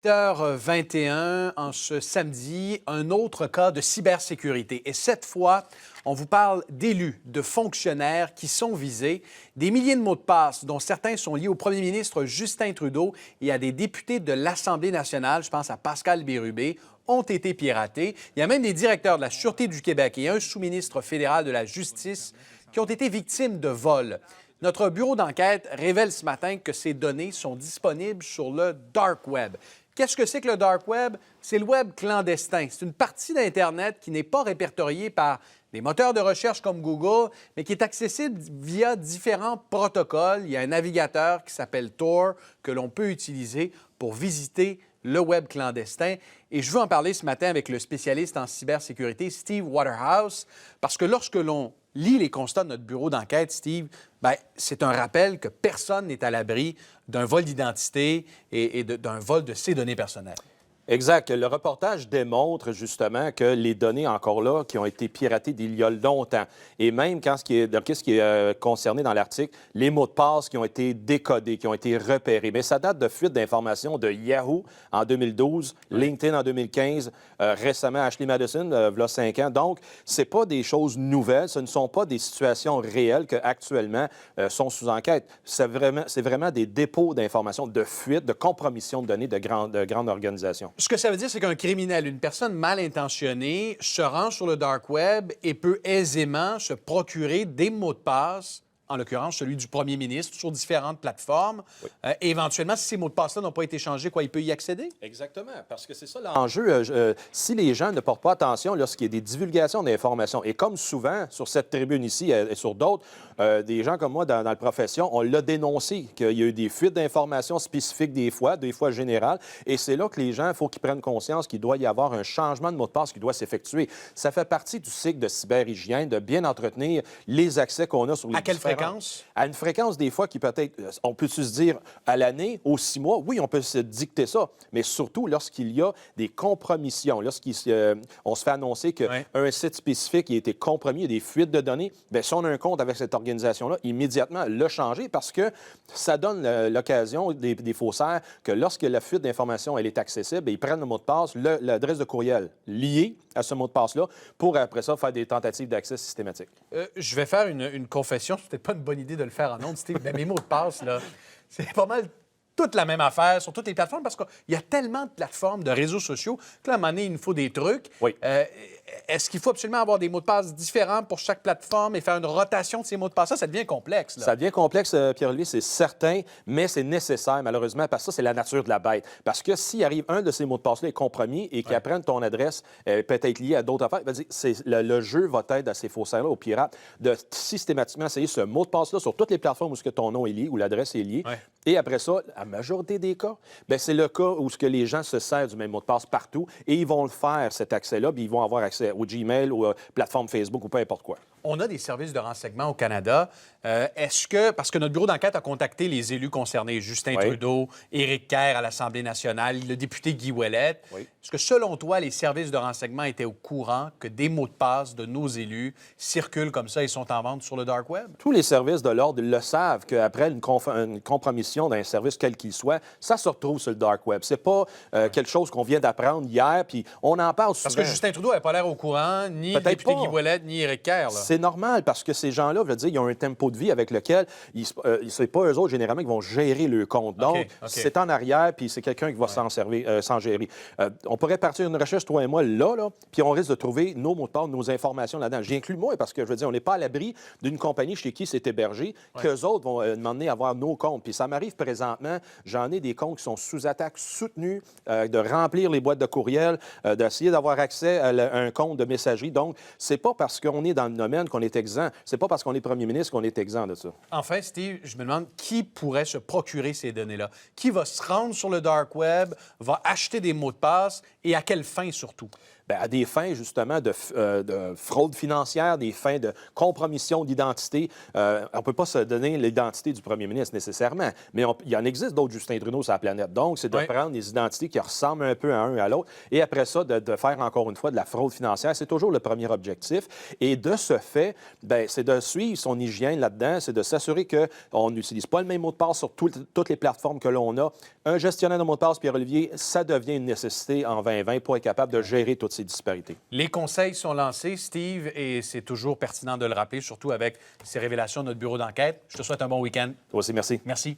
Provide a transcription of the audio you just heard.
8h21 en ce samedi, un autre cas de cybersécurité. Et cette fois, on vous parle d'élus, de fonctionnaires qui sont visés. Des milliers de mots de passe, dont certains sont liés au premier ministre Justin Trudeau et à des députés de l'Assemblée nationale, je pense à Pascal Bérubé, ont été piratés. Il y a même des directeurs de la Sûreté du Québec et un sous-ministre fédéral de la Justice qui ont été victimes de vols. Notre bureau d'enquête révèle ce matin que ces données sont disponibles sur le Dark Web. Qu'est-ce que c'est que le Dark Web? C'est le web clandestin. C'est une partie d'Internet qui n'est pas répertoriée par des moteurs de recherche comme Google, mais qui est accessible via différents protocoles. Il y a un navigateur qui s'appelle Tor que l'on peut utiliser pour visiter le web clandestin. Et je veux en parler ce matin avec le spécialiste en cybersécurité, Steve Waterhouse, parce que lorsque l'on lit les constats de notre bureau d'enquête, Steve, c'est un rappel que personne n'est à l'abri d'un vol d'identité et d'un vol de ses données personnelles. Exact. Le reportage démontre justement que les données encore là qui ont été piratées d'il y a longtemps. Et même quand ce qui est concerné dans l'article, les mots de passe qui ont été décodés, qui ont été repérés. Mais ça date de fuites d'informations de Yahoo en 2012, LinkedIn en 2015, récemment Ashley Madison, il y a 5 ans. Donc, ce n'est pas des choses nouvelles, ce ne sont pas des situations réelles qui actuellement sont sous enquête. C'est vraiment des dépôts d'informations, de fuites, de compromission de données de grandes organisations. Ce que ça veut dire, c'est qu'un criminel, une personne mal intentionnée, se rend sur le Dark Web et peut aisément se procurer des mots de passe, en l'occurrence celui du premier ministre, sur différentes plateformes. Oui. Et éventuellement, si ces mots de passe-là n'ont pas été changés, il peut y accéder? Exactement, parce que c'est ça l'enjeu. Si les gens ne portent pas attention lorsqu'il y a des divulgations d'informations, et comme souvent sur cette tribune ici et sur d'autres, des gens comme moi dans la profession, on l'a dénoncé, qu'il y a eu des fuites d'informations spécifiques des fois générales, et c'est là que les gens, il faut qu'ils prennent conscience qu'il doit y avoir un changement de mot de passe qui doit s'effectuer. Ça fait partie du cycle de cyberhygiène, de bien entretenir les accès qu'on a sur les fréquence? À une fréquence, des fois, qui peut-être, on peut se dire à l'année, aux 6 mois, oui, on peut se dicter ça, mais surtout lorsqu'il y a des compromissions, lorsqu'on se fait annoncer qu'un site spécifique a été compromis, il y a des fuites de données, bien, si on a un compte avec cette organisation-là, immédiatement, le changer parce que ça donne l'occasion des faussaires que lorsque la fuite d'informations elle est accessible, ils prennent le mot de passe, l'adresse de courriel liée à ce mot de passe-là pour, après ça, faire des tentatives d'accès systématiques. Je vais faire une confession. C'est peut-être pas une bonne idée de le faire en ondes, Steve, mais mes mots de passe, là, c'est pas mal toute la même affaire sur toutes les plateformes parce qu'il y a tellement de plateformes, de réseaux sociaux que là, à un moment donné, il nous faut des trucs. Oui. Est-ce qu'il faut absolument avoir des mots de passe différents pour chaque plateforme et faire une rotation de ces mots de passe? Ça devient complexe. Là. Ça devient complexe, Pierre-Louis, c'est certain, mais c'est nécessaire, malheureusement, parce que ça, c'est la nature de la bête. Parce que s'il arrive un de ces mots de passe-là est compromis et qu'ils apprennent ton adresse peut être liée à d'autres affaires, le jeu va être à ces faussaires-là, aux pirates, de systématiquement essayer ce mot de passe-là sur toutes les plateformes où ton nom est lié, où l'adresse est liée. Ouais. Et après ça, la majorité des cas, c'est le cas où les gens se servent du même mot de passe partout et ils vont le faire, cet accès-là, puis ils vont avoir accès au Gmail ou plateforme Facebook ou peu importe quoi. On a des services de renseignement au Canada. Est-ce que, parce que notre bureau d'enquête a contacté les élus concernés, Justin Trudeau, Éric Kerr à l'Assemblée nationale, le député Guy Ouellet, est-ce que, selon toi, les services de renseignement étaient au courant que des mots de passe de nos élus circulent comme ça et sont en vente sur le Dark Web? Tous les services de l'ordre le savent qu'après une compromission d'un service quel qu'il soit, ça se retrouve sur le Dark Web. C'est pas quelque chose qu'on vient d'apprendre hier, puis on en parle souvent. Parce que Justin Trudeau n'avait pas l'air au courant, ni le député Guy Ouellet, ni Éric Kerr. C'est normal, parce que ces gens-là, je veux dire, ils ont un tempo de vie avec lequel c'est pas eux autres, généralement, qui vont gérer le compte. Donc, c'est en arrière, puis c'est quelqu'un qui va s'en gérer. On pourrait partir une recherche, toi et moi, là, puis on risque de trouver nos mots de passe, nos informations là-dedans. J'inclus moi, parce que, je veux dire, on n'est pas à l'abri d'une compagnie chez qui c'est hébergé, qu'eux autres vont demander à avoir nos comptes. Puis ça m'arrive présentement, j'en ai des comptes qui sont sous attaque soutenue, de remplir les boîtes de courriel, d'essayer d'avoir accès à un compte de messagerie. Donc, c'est pas parce qu'on est dans le domaine qu'on est exempt. C'est pas parce qu'on est premier ministre qu'on est exempt de ça. Enfin, Steve, je me demande qui pourrait se procurer ces données-là? Qui va se rendre sur le Dark Web, va acheter des mots de passe et à quelle fin surtout? à des fins, justement, de fraude financière, des fins de compromission d'identité. On ne peut pas se donner l'identité du premier ministre nécessairement, mais il y en existe d'autres Justin Trudeau sur la planète. Donc, c'est de prendre des identités qui ressemblent un peu à un et à l'autre, et après ça, de faire encore une fois de la fraude financière. C'est toujours le premier objectif. Et de ce fait, c'est de suivre son hygiène là-dedans, c'est de s'assurer qu'on n'utilise pas le même mot de passe sur toutes les plateformes que l'on a. Un gestionnaire de mot de passe, Pierre-Olivier, ça devient une nécessité en 2020 pour être capable de gérer toutes ces disparités. Les conseils sont lancés, Steve, et c'est toujours pertinent de le rappeler, surtout avec ces révélations de notre bureau d'enquête. Je te souhaite un bon week-end. Toi aussi, merci. Merci.